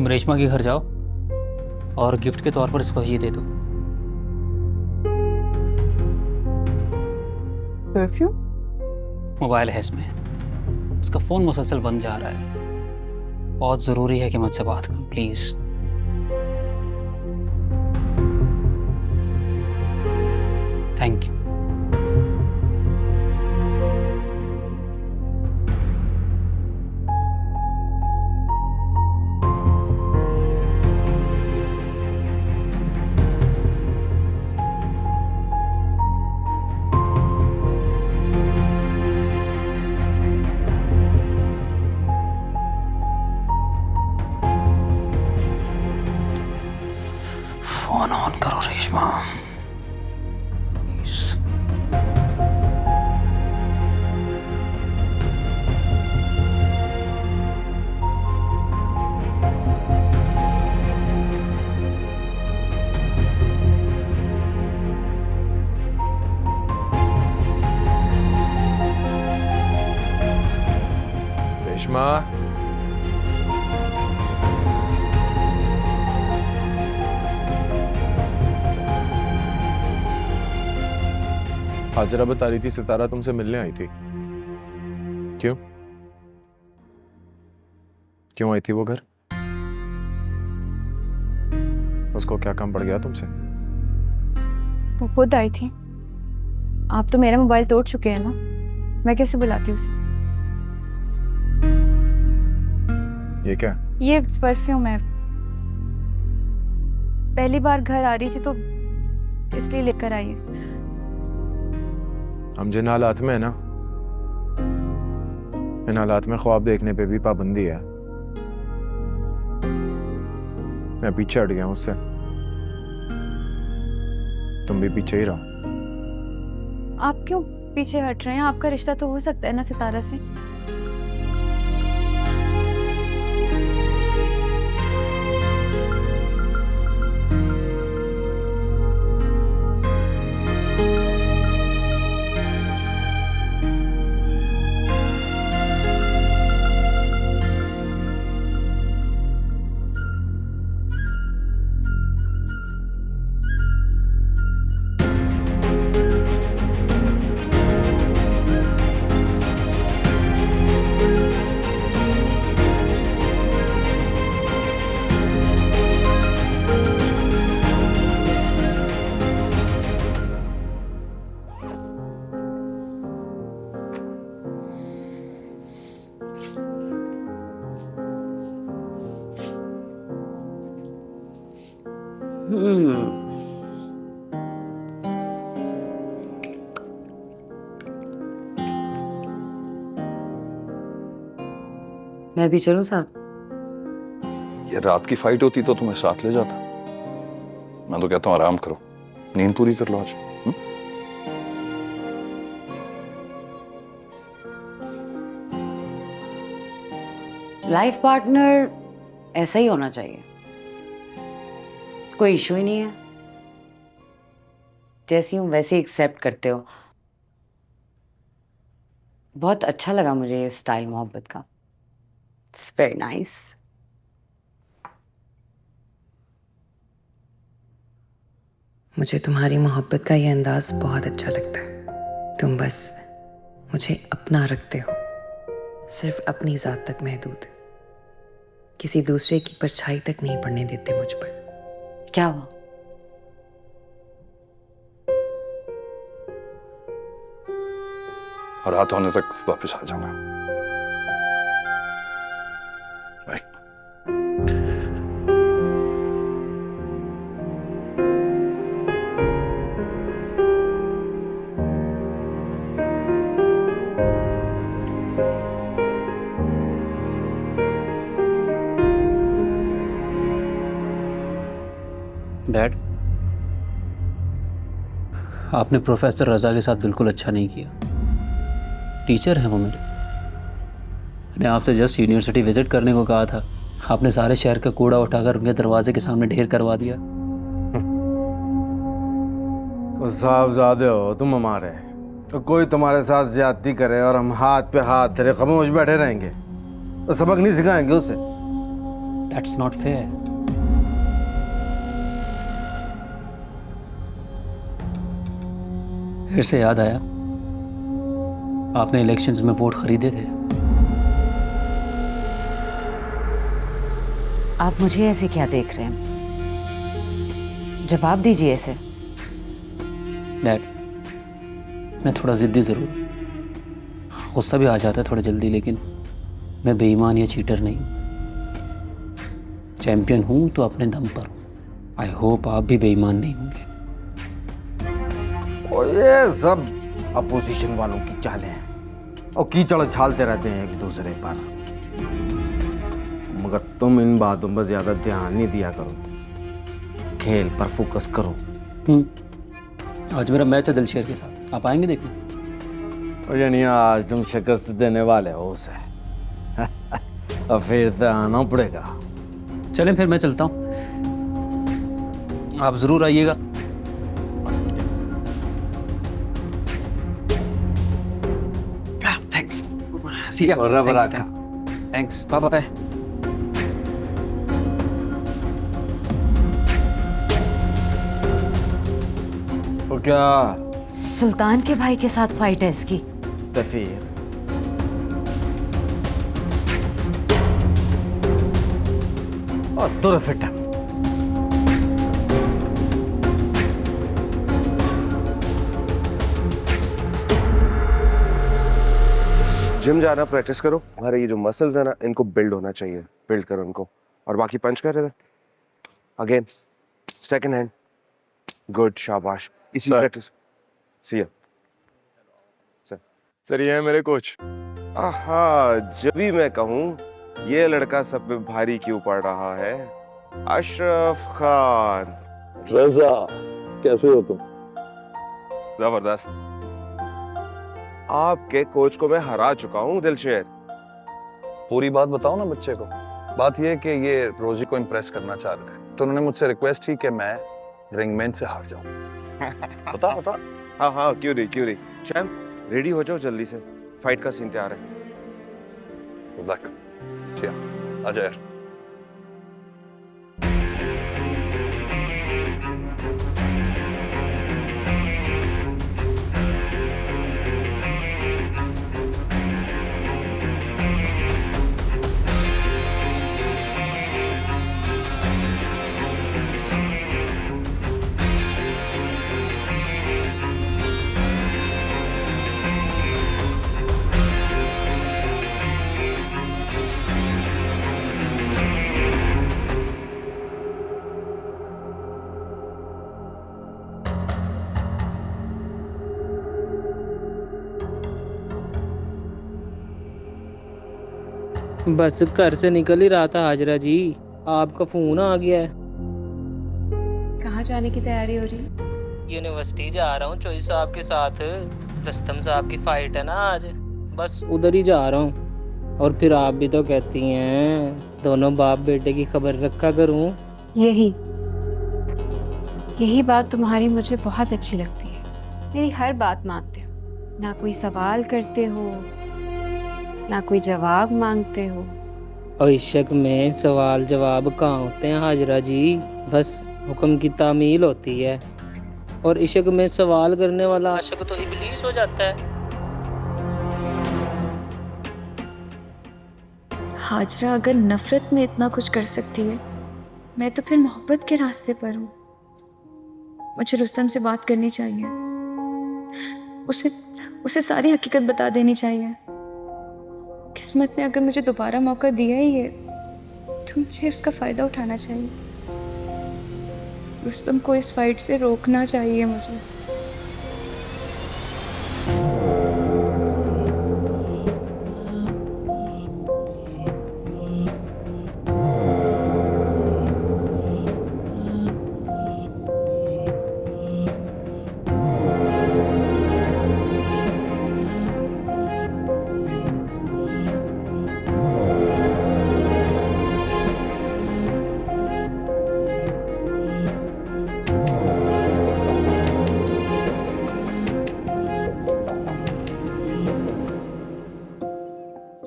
तुम रेशमा के घर जाओ और गिफ्ट के तौर पर इसको ये दे दो। परफ्यूम? मोबाइल है इसमें, उसका फ़ोन मुसलसल बंद जा रहा है। बहुत ज़रूरी है कि मुझसे बात करो please. Thank you. Phone on करो रेशमा प्लीज। रेशमा, हाजरा बता रही थी सितारा तुमसे मिलने आई थी। क्यों क्यों आई थी वो घर? उसको क्या काम पड़ गया तुमसे? वो खुद आई थी। आप तो मेरा मोबाइल तोड़ चुके हैं ना, मैं कैसे बुलाती उसे? ये क्या? ये परफ्यूम है। पहली बार घर आ रही थी तो इसलिए लेकर आई है। हम जिन हालात में है ना, इन हालात में ख्वाब देखने पे भी पाबंदी है। मैं पीछे हट गया उससे, तुम भी पीछे ही रहो। आप क्यों पीछे हट रहे हैं? आपका रिश्ता तो हो सकता है ना सितारा से। मैं भी चलूं साहब? ये रात की फाइट होती तो तुम्हें साथ ले जाता। मैं तो कहता हूँ आराम करो, नींद पूरी कर लो आज। लाइफ पार्टनर ऐसा ही होना चाहिए, कोई इशू ही नहीं है। जैसी हूं वैसे ही एक्सेप्ट करते हो। बहुत अच्छा लगा मुझे ये स्टाइल मोहब्बत का। It's very nice. मुझे तुम्हारी मोहब्बत का ये अंदाज बहुत अच्छा लगता है। तुम बस मुझे अपना रखते हो, सिर्फ अपनी जात तक महदूद, किसी दूसरे की परछाई तक नहीं पड़ने देते मुझ पर। क्या हुआ? रात होने तक वापस आ जाऊंगा। बाय। डैड, आपने प्रोफेसर रजा के साथ बिल्कुल अच्छा नहीं किया। टीचर हैं वो मेरे। मैंने आपसे जस्ट यूनिवर्सिटी विजिट करने को कहा था, आपने सारे शहर का कूड़ा उठाकर उनके दरवाजे के सामने ढेर करवा दिया। साहबजादे हो तुम हमारे, तो कोई तुम्हारे साथ ज्यादती करे और हम हाथ पे हाथ तेरे खामोश बैठे रहेंगे तो सबक नहीं सिखाएंगे उसे। That's not fair. फिर से याद आया, आपने इलेक्शंस में वोट खरीदे थे। आप मुझे ऐसे क्या देख रहे हैं? जवाब दीजिए इसे। डैड, मैं थोड़ा ज़िद्दी ज़रूर हूँ, गुस्सा भी आ जाता है थोड़ा जल्दी, लेकिन मैं बेईमान या चीटर नहीं हूँ। चैंपियन हूँ तो अपने दम पर हूँ। आई होप आप भी बेईमान नहीं होंगे। और ये सब अपोजिशन वालों की चालें हैं और कीचड़ छालते रहते हैं एक दूसरे पर, मगर तुम इन बातों पर ज्यादा ध्यान नहीं दिया करो, खेल पर फोकस करो। आज मेरा मैच है दिलशेर के साथ, आप आएंगे देखने? और यानी आज तुम शिकस्त देने वाले हो उसे। और फिर तो आना पड़ेगा। चलें फिर, मैं चलता हूँ, आप ज़रूर आइएगा। थैंक्स। See you. और रब रखा। Thanks, bye bye. तो क्या सुल्तान के भाई के साथ फाइट है इसकी? तो फिर और तुर फिट है। जिम जाना प्रैक्टिस करो। हमारे ये जो मसल्स है ना, इनको बिल्ड होना चाहिए, बिल्ड करो इनको। और बाकी पंच कर रहे थे अगेन, सेकंड हैंड, गुड, शाबाश। इसी प्रैक्टिस। सी यू सर, ये है मेरे कोच। आहा, जब भी मैं कहूँ ये लड़का सब पे भारी क्यों पड़ रहा है, अशरफ खान। रजा, कैसे हो तुम? जबरदस्त। आपके कोच को मैं हरा चुका हूँ दिलशेर। पूरी बात बताओ ना बच्चे को। बात ये है कि ये रोजी को इम्प्रेस करना चाह रहे थे, तो उन्होंने मुझसे रिक्वेस्ट की कि मैं रिंगमैन से हार जाऊं। बता बता। हाँ हाँ, क्यों नहीं। शैम, रेडी हो जाओ जल्दी से, फाइट का सीन तैयार है। Good luck. चिया, आजा यार। बस घर से निकल ही रहा था हाजरा जी, आपका फोन आ गया है। कहाँ जाने की तैयारी हो रही है? यूनिवर्सिटी जा रहा हूँ चोई साहब के साथ, रस्तम साहब की फाइट है ना आज, बस उधर ही जा रहा हूँ। और फिर आप भी तो कहती हैं दोनों बाप बेटे की खबर रखा करूँ। यही बात तुम्हारी मुझे बहुत अच्छी लगती है। मेरी हर बात मानते हो, ना कोई सवाल करते हो, ना कोई जवाब मांगते हो। और इश्क में सवाल जवाब कहाँ होते हैं हाजरा जी, बस हुक्म की तामील होती है। और इश्क में सवाल करने वाला आशिक तो इब्लीस हो जाता है। हाजरा अगर नफरत में इतना कुछ कर सकती है, मैं तो फिर मोहब्बत के रास्ते पर हूँ। मुझे रुस्तम से बात करनी चाहिए, उसे सारी हकीकत बता देनी चाहिए। किस्मत ने अगर मुझे दोबारा मौका दिया ही है तो मुझे उसका फ़ायदा उठाना चाहिए। रुस्तम को इस फाइट से रोकना चाहिए मुझे।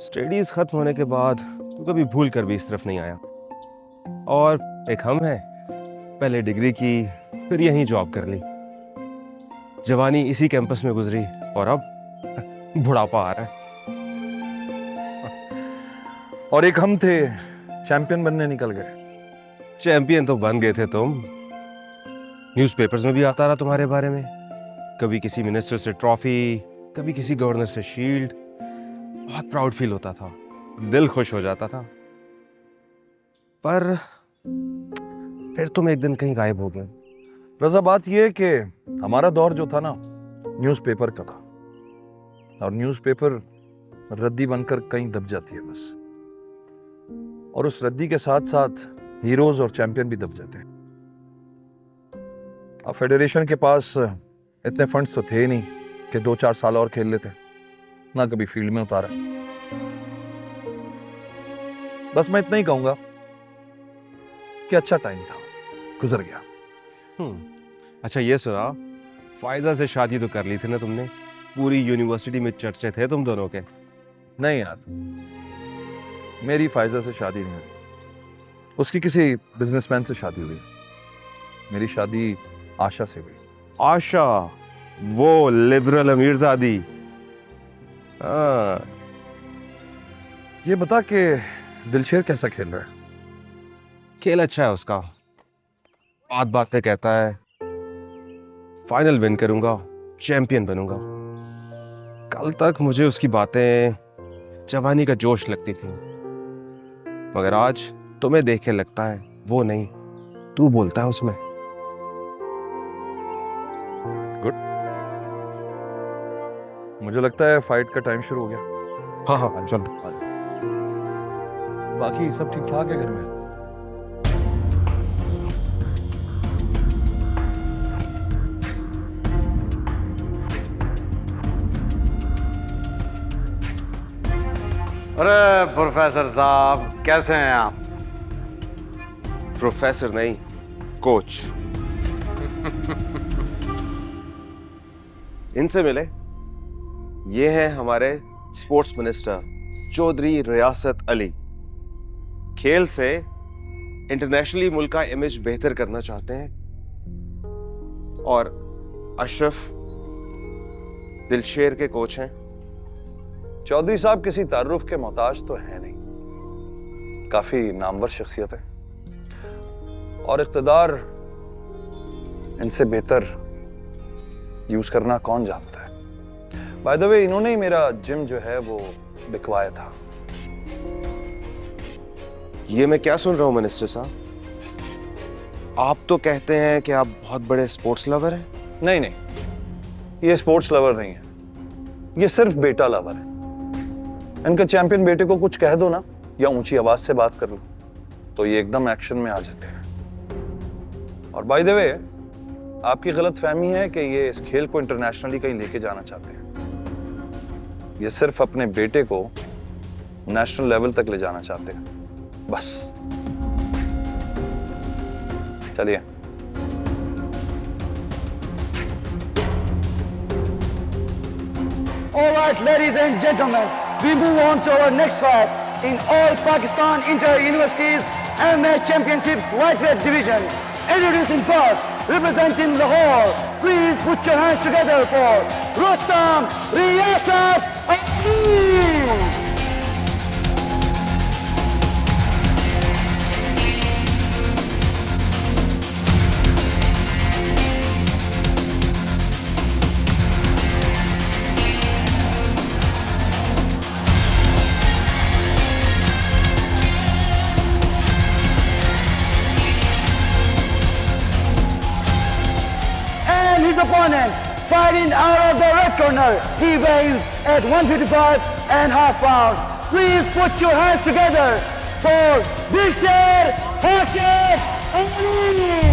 स्टडीज खत्म होने के बाद तू कभी भूल कर भी इस तरफ नहीं आया। और एक हम हैं, पहले डिग्री की फिर यहीं जॉब कर ली, जवानी इसी कैंपस में गुजरी और अब बुढ़ापा आ रहा है। और एक हम थे, चैंपियन बनने निकल गए। चैंपियन तो बन गए थे तुम, न्यूज़पेपर्स में भी आता रहा तुम्हारे बारे में, कभी किसी मिनिस्टर से ट्रॉफी, कभी किसी गवर्नर से शील्ड। बहुत प्राउड फील होता था, दिल खुश हो जाता था। पर फिर तुम एक दिन कहीं गायब हो गए। रजा, बात यह है कि हमारा दौर जो था ना, न्यूज़पेपर का था, और न्यूज़पेपर रद्दी बनकर कहीं दब जाती है बस, और उस रद्दी के साथ साथ हीरोज और चैंपियन भी दब जाते हैं। अब फेडरेशन के पास इतने फंड्स तो थे नहीं कि 2-4 साल और खेल लेते, ना कभी फील्ड में उतारा। बस मैं इतना ही कहूंगा कि अच्छा टाइम था, गुजर गया। अच्छा ये सुना, फायजा से शादी तो कर ली थी ना तुमने? पूरी यूनिवर्सिटी में चर्चे थे तुम दोनों के। नहीं यार, मेरी फायजा से शादी नहीं हुई, उसकी किसी बिजनेसमैन से शादी हुई। मेरी शादी आशा से हुई। आशा, वो लिबरल अमीरजादी। हाँ। ये बता कि दिलशेर कैसा खेल रहा है? खेल अच्छा है उसका, बात बात पे कहता है फाइनल विन करूंगा, चैंपियन बनूंगा। कल तक मुझे उसकी बातें जवानी का जोश लगती थी, मगर आज तुम्हें देख के लगता है वो नहीं, तू बोलता है उसमें। गुड, मुझे लगता है फाइट का टाइम शुरू हो गया। हाँ हाँ चलो। बाकी सब ठीक ठाक है घर में? अरे प्रोफेसर साहब, कैसे हैं आप? प्रोफेसर नहीं, कोच। इनसे मिले, ये हैं हमारे स्पोर्ट्स मिनिस्टर चौधरी रियासत अली। खेल से इंटरनेशनली मुल्क का इमेज बेहतर करना चाहते हैं। और अशरफ दिलशेर के कोच हैं। चौधरी साहब किसी तारुफ के मोहताज तो है नहीं, काफी नामवर शख्सियत है, और इख्तिदार इनसे बेहतर यूज करना कौन जानता है। बाय द वे, इन्होंने ही मेरा जिम जो है वो बिकवाया था। ये मैं क्या सुन रहा हूं मिनिस्टर साहब? आप तो कहते हैं कि आप बहुत बड़े स्पोर्ट्स लवर हैं। नहीं नहीं, ये स्पोर्ट्स लवर नहीं है, ये सिर्फ बेटा लवर है। इनके चैंपियन बेटे को कुछ कह दो ना, या ऊंची आवाज से बात कर लो, तो ये एकदम एक्शन में आ जाते हैं। और बाय द वे, आपकी गलत फहमी है कि ये इस खेल को इंटरनेशनली कहीं लेके जाना चाहते हैं। ये सिर्फ अपने बेटे को नेशनल लेवल तक ले जाना चाहते हैं, बस। चलिए। All right, ladies and gentlemen, we move on to our next fight in All Pakistan Inter-Universities MMA Championships Lightweight Division. Introducing first, representing Lahore, please put your hands together for Rustam Riyasat Ali. His opponent, fighting out of the red corner, he weighs at 155.5 pounds. Please put your hands together for Dilsher Hakim Ali.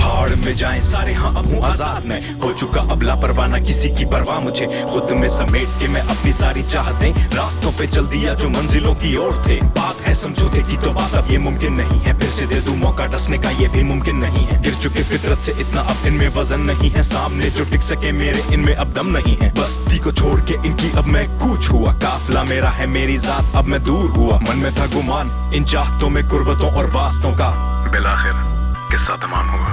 भाड़ में जाएं सारे, हाँ अब हूँ आजाद मैं, हो चुका अब लापरवाह ना किसी की परवाह मुझे, खुद में समेट के मैं अपनी सारी चाहतें रास्तों पे चल दिया जो मंजिलों की ओर थे। बात है समझौते की तो बात अब ये मुमकिन नहीं है, फिर से दे दूं मौका डसने का ये भी मुमकिन नहीं है। गिर चुके फितरत से इतना अब इनमें वजन नहीं है, सामने जो टिक सके मेरे इनमें अब दम नहीं है। बस्ती को छोड़ के इनकी अब मैं कूच हुआ, काफिला मेरा है मेरी जात अब मैं दूर हुआ। मन में था गुमान इन चाहतों में गुर्बतों और वास्तों का, बिलाखिर किस्सा तमाम हुआ।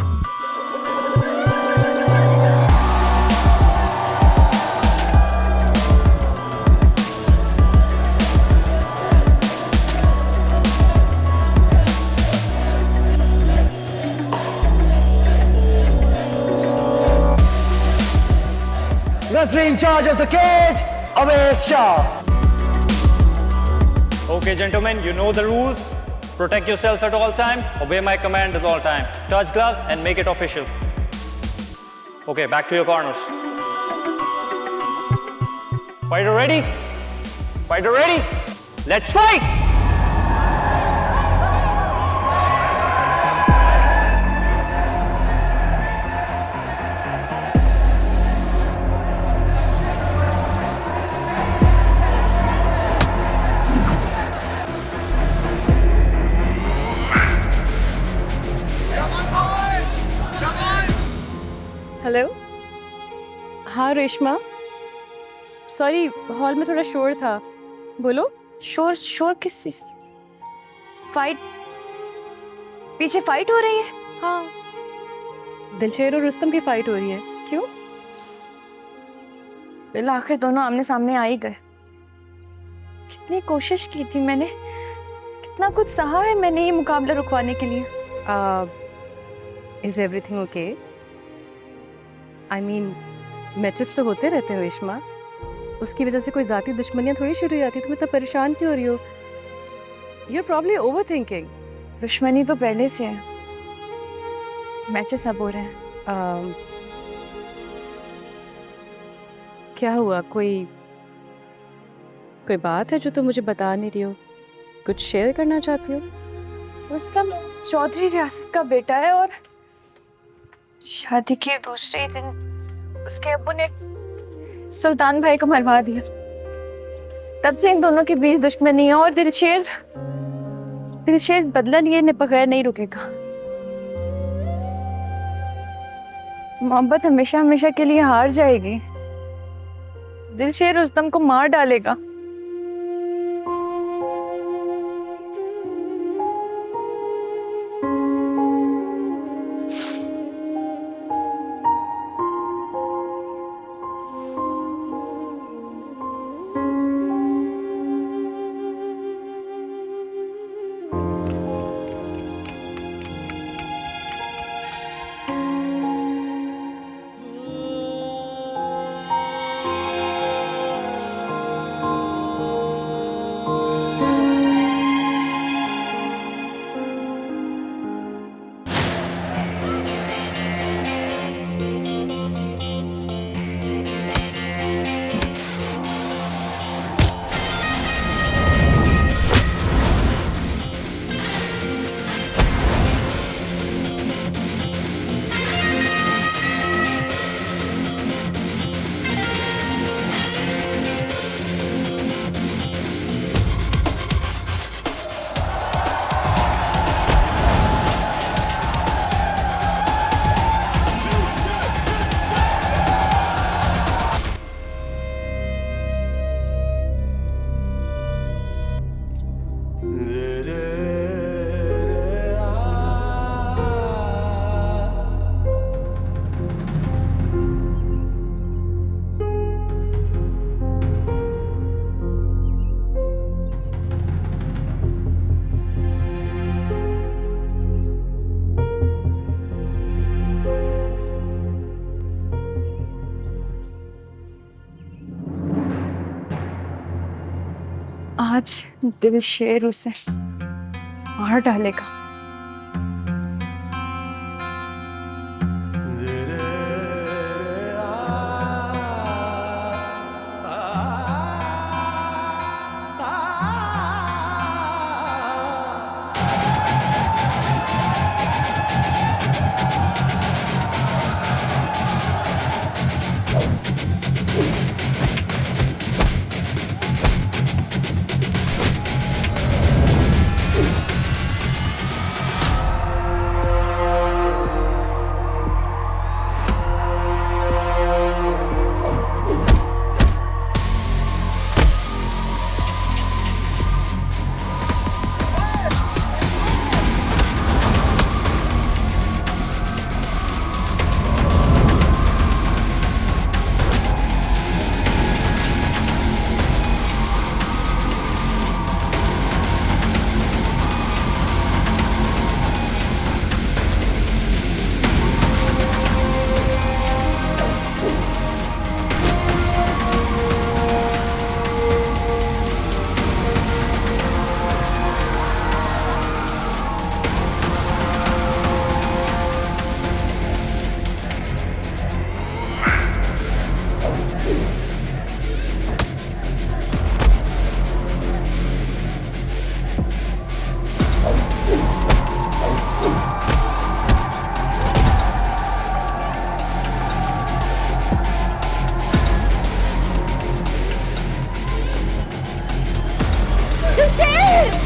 Referee in charge of the cage, Awais Shah. Okay, gentlemen, you know the rules. Protect yourselves at all time. Obey my command at all time. Touch gloves and make it official. Okay, back to your corners. Fighter ready? Fighter ready? Let's fight! Hello. हाँ Reshma, sorry hall में थोड़ा शोर था। बोलो। शोर शोर किस चीज़? Fight, पीछे फाइट हो रही है। हाँ, दिलशेर और रुस्तम की फाइट हो रही है। क्यों? बिल आखिर दोनों आमने सामने आ ही गए। कितनी कोशिश की थी मैंने, कितना कुछ सहा है मैंने ये मुकाबला रुकवाने के लिए। Is everything okay? I mean matches तो होते रहते हैं रेशमा, उसकी वजह से कोई ज़ाती दुश्मनियाँ थोड़ी शुरू हो जाती। तुम इतना परेशान क्यों हो रही हो? You are probably overthinking. दुश्मनी तो पहले से है, मैचेस अब हो रहे हैं। क्या हुआ? कोई बात है जो तुम मुझे बता नहीं रही हो? कुछ शेयर करना चाहती हो? रुस्तम चौधरी रियासत का बेटा है और शादी के दूसरे दिन उसके अब्बू ने सुल्तान भाई को मरवा दिया। तब से इन दोनों के बीच दुश्मनी है और दिलशेर बदला लिए बगैर नहीं रुकेगा। मोहब्बत हमेशा हमेशा के लिए हार जाएगी। दिलशेर रुस्तम को मार डालेगा। आज दिलशेर उसे मार डालेगा। दिलशेर!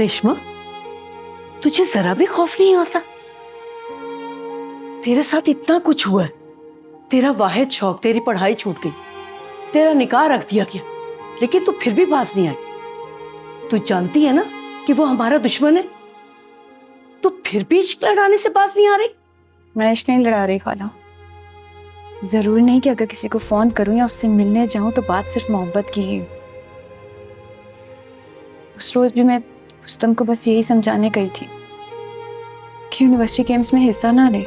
रेशमा, तुझे जरा भी खौफ नहीं आता? तेरे साथ इतना कुछ हुआ है। तेरा वाहिद शौक, तेरी पढ़ाई छूट गई, तेरा निकाह रख दिया गया, लेकिन तू फिर भी बाज नहीं आई। तू जानती है ना कि वो हमारा दुश्मन है, तो फिर भी इश्क लड़ाने से बाज नहीं आ रही। मैं इश्क नहीं लड़ा रही खाला। जरूरी नहीं कि अगर किसी को फोन करूं या उससे मिलने जाऊं तो बात सिर्फ मोहब्बत की ही। उस रोज भी मैं रुस्तम को बस यही समझाने गई थी कि यूनिवर्सिटी गेम्स में हिस्सा ना ले।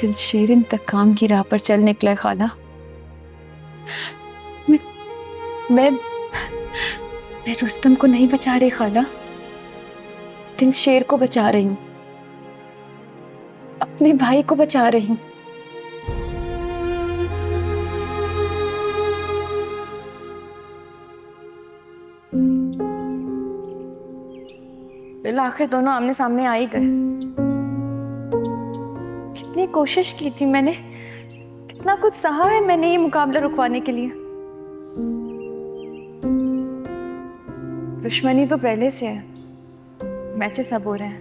दिलशेर इंतकाम की राह पर चल निकला खाला। मैं रुस्तम को नहीं बचा रही खाला, दिलशेर को बचा रही हूँ, अपने भाई को बचा रही हूँ। बिल आखिर दोनों आमने सामने आ ही गए। कितनी कोशिश की थी मैंने, कितना कुछ सहा है मैंने ये मुकाबला रुकवाने के लिए। दुश्मनी तो पहले से है, मैचेस अब हो रहे हैं।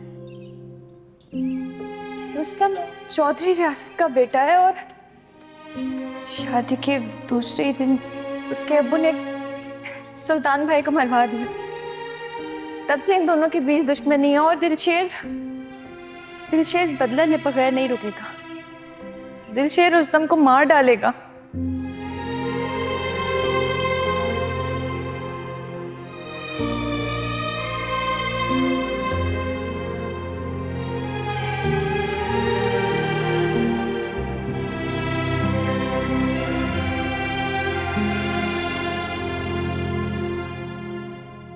रुस्तम चौधरी रियासत का बेटा है और शादी के दूसरे ही दिन उसके अब्बू ने सुल्तान भाई को मरवा दिया। तब से इन दोनों के बीच दुश्मनी है और दिलशेर बदला ले बगैर नहीं रुकेगा। दिलशेर रुस्तम को मार डालेगा।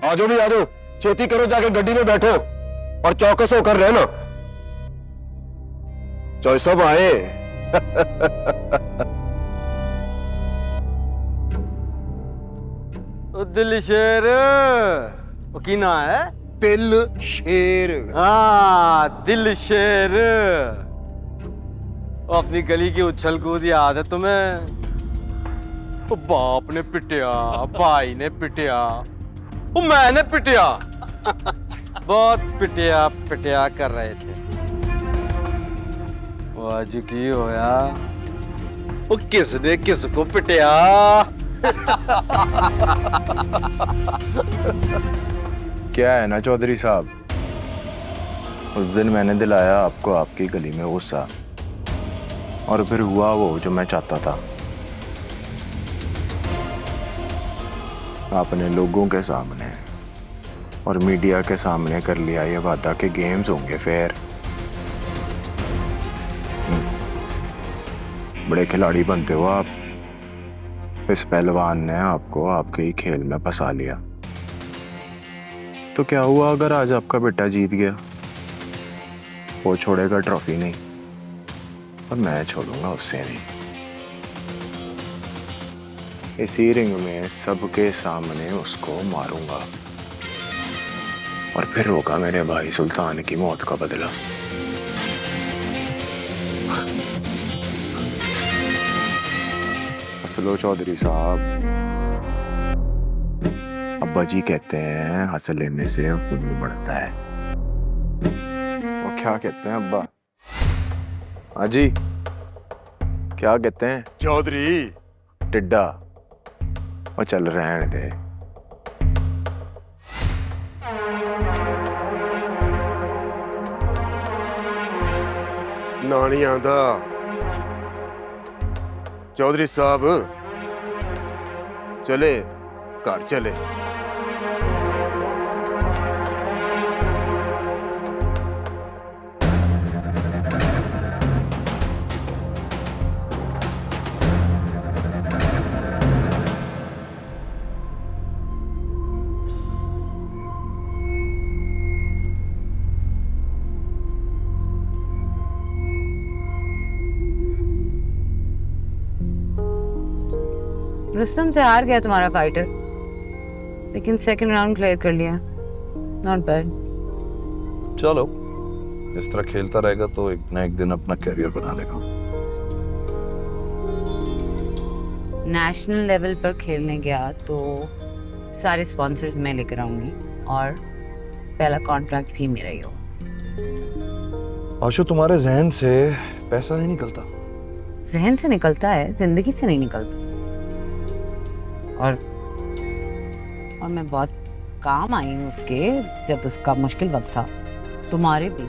आजो भी आजो, छेती करो, जाके गड्डी में बैठो और चौकस होकर रहना। चौई सब आए। दिलशेर, वो की ना है? दिलशेर। हाँ, दिलशेर। अपनी गली की उछल कूद याद है तुम्हें? वो बाप ने पिटिया, भाई ने पिटिया, वो मैंने पिटिया। बहुत पिटिया कर रहे थे। वो आज की होया, वो किसने किसको पिटिया? क्या है ना चौधरी साहब, उस दिन मैंने दिलाया आपको आपकी गली में गुस्सा, और फिर हुआ वो जो मैं चाहता था। आपने लोगों के सामने और मीडिया के सामने कर लिया ये वादा कि गेम्स होंगे फेयर। बड़े खिलाड़ी बनते हो आप। इस पहलवान ने आपको आपके ही खेल में फंसा लिया। तो क्या हुआ अगर आज आपका बेटा जीत गया? वो छोड़ेगा ट्रॉफी नहीं, और मैं छोड़ूंगा उससे नहीं। इसी रिंग में सबके सामने उसको मारूंगा, और फिर होगा मेरे भाई सुल्तान की मौत का बदला। असलो चौधरी साहब, अब्बा जी कहते हैं हंस लेने से खून बढ़ता है। वो क्या कहते हैं अब्बा? हाँ जी, क्या कहते हैं? चौधरी टिड्डा। और चल रहने दे। ना नहीं आंदा चौधरी साहब, चले घर चले। रुस्तम से हार गया तुम्हारा फाइटर, लेकिन सेकंड राउंड क्लियर कर लिया। Not bad. चलो, इस तरह खेलता रहेगा तो एक ना एक दिन अपना कैरियर बना लेगा। नेशनल लेवल पर खेलने गया तो सारे स्पॉन्सर्स मैं लेकर आऊंगी, और पहला कॉन्ट्रैक्ट भी मेरा ही हो। आशु, तुम्हारे जहन से पैसा नहीं निकलता? जहन से निकलता है, जिंदगी से नहीं निकलता। और मैं बहुत काम आई हूँ उसके, जब उसका मुश्किल वक्त था। तुम्हारे भी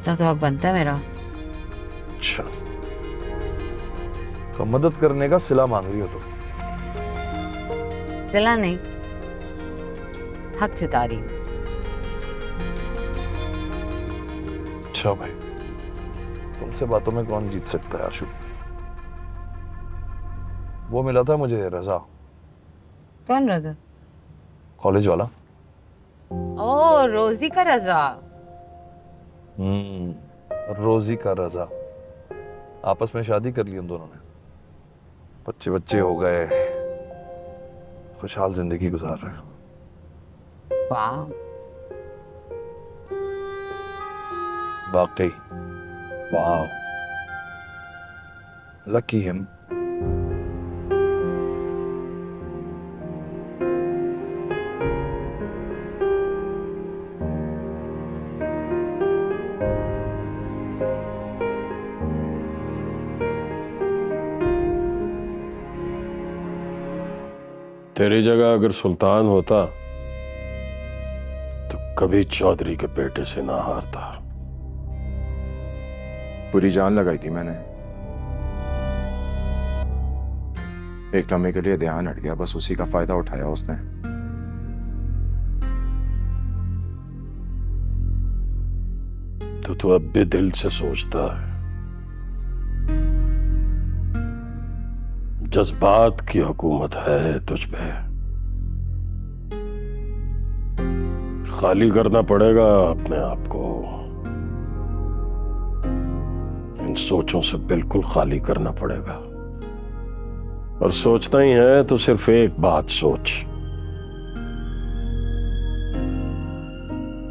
तो हक बनता है मेरा। अच्छा, तो मदद करने का सिला मांग रही हो तुम? सिला नहीं, हक जता रही हूँ। अच्छा भाई, तुमसे बातों में कौन जीत सकता है आशु? वो मिला था मुझे रजा। कौन रजा? कॉलेज वाला। ओ, रोजी का रजा। रोजी का रजा। आपस में शादी कर ली उन दोनों ने, बच्चे बच्चे हो गए, खुशहाल जिंदगी गुजार रहे हैं। वाह, वाकई वाह, लकी हिम। तेरी जगह अगर सुल्तान होता तो कभी चौधरी के बेटे से ना हारता। पूरी जान लगाई थी मैंने, एक लम्हे के लिए ध्यान हट गया, बस उसी का फायदा उठाया उसने। तो तू अब भी दिल से सोचता है, जज्बात की हुकूमत है तुझ पे। खाली करना पड़ेगा अपने आप को, इन सोचों से बिल्कुल खाली करना पड़ेगा। और सोचना ही है तो सिर्फ एक बात सोच,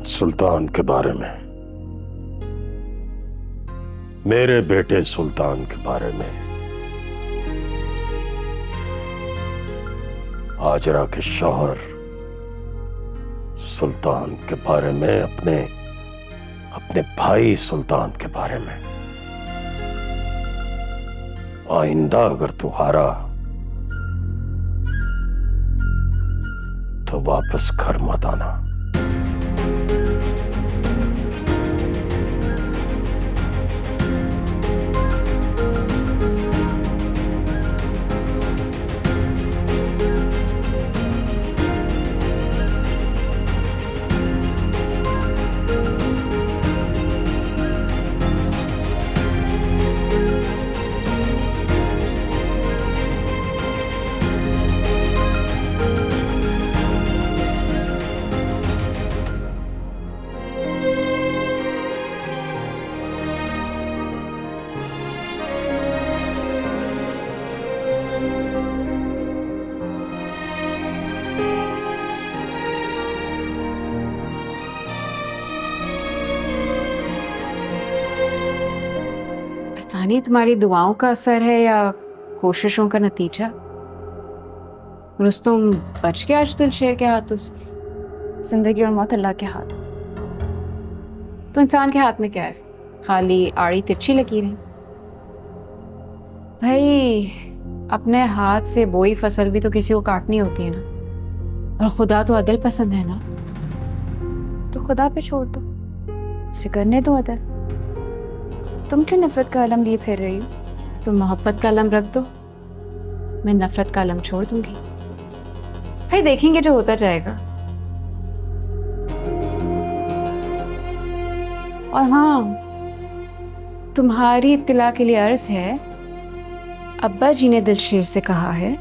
सुल्तान के बारे में, मेरे बेटे सुल्तान के बारे में। हाजरा के शौहर सुल्तान के बारे में, अपने भाई सुल्तान के बारे में। आइंदा अगर तू हारा तो वापस घर मत आना। पता नहीं तुम्हारी दुआओं का असर है या कोशिशों का नतीजा। रुस्तुम बच गया आज दिलशेर के हाथों से। जिंदगी और मौत अल्लाह के हाथ, तो इंसान के हाथ में क्या है? खाली आड़ी तिरछी लकीरें। भाई अपने हाथ से बोई फसल भी तो किसी को काटनी होती है ना। और खुदा तो अदल पसंद है ना, तो खुदा पे छोड़ दो, उसे करने दो अदल। तुम क्यों नफरत का अलम लिए फिर रही हो? तुम मोहब्बत का अलम रख दो, मैं नफरत का अलम छोड़ दूंगी। फिर देखेंगे जो होता जाएगा। और हाँ, तुम्हारी इत्तला के लिए अर्ज है, अब्बा जी ने दिलशेर से कहा है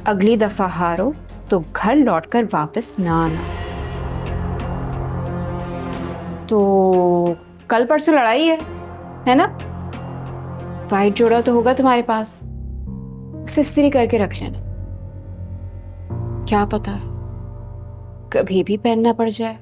अगली दफा हारो तो घर लौटकर वापस ना आना। तो कल परसों लड़ाई है ना? वाइट जोड़ा तो होगा तुम्हारे पास, उसे इस्त्री करके रख लेना। क्या पता कभी भी पहनना पड़ जाए।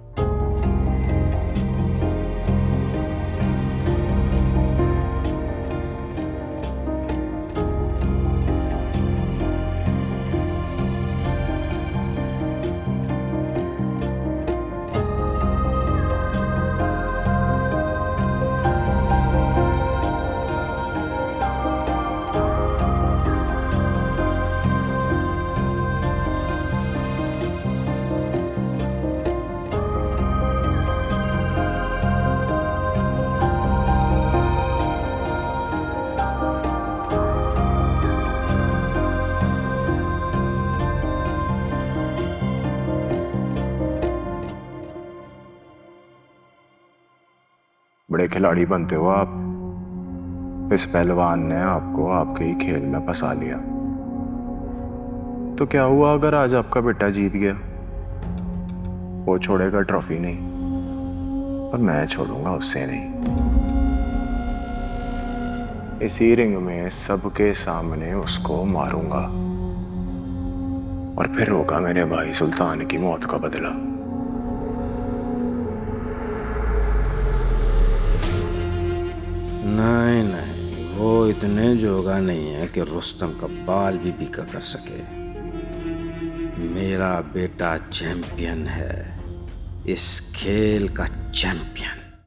बड़े खिलाड़ी बनते हो आप। इस पहलवान ने आपको आपके ही खेल में फंसा लिया। तो क्या हुआ अगर आज आपका बेटा जीत गया? वो छोड़ेगा ट्रॉफी नहीं, और मैं छोड़ूंगा उससे नहीं। इसी रिंग में सबके सामने उसको मारूंगा, और फिर होगा मेरे भाई सुल्तान की मौत का बदला। नहीं नहीं, वो इतने जोगा नहीं है कि रुस्तम का बाल भी बीका कर सके। मेरा बेटा चैंपियन है, इस खेल का चैंपियन।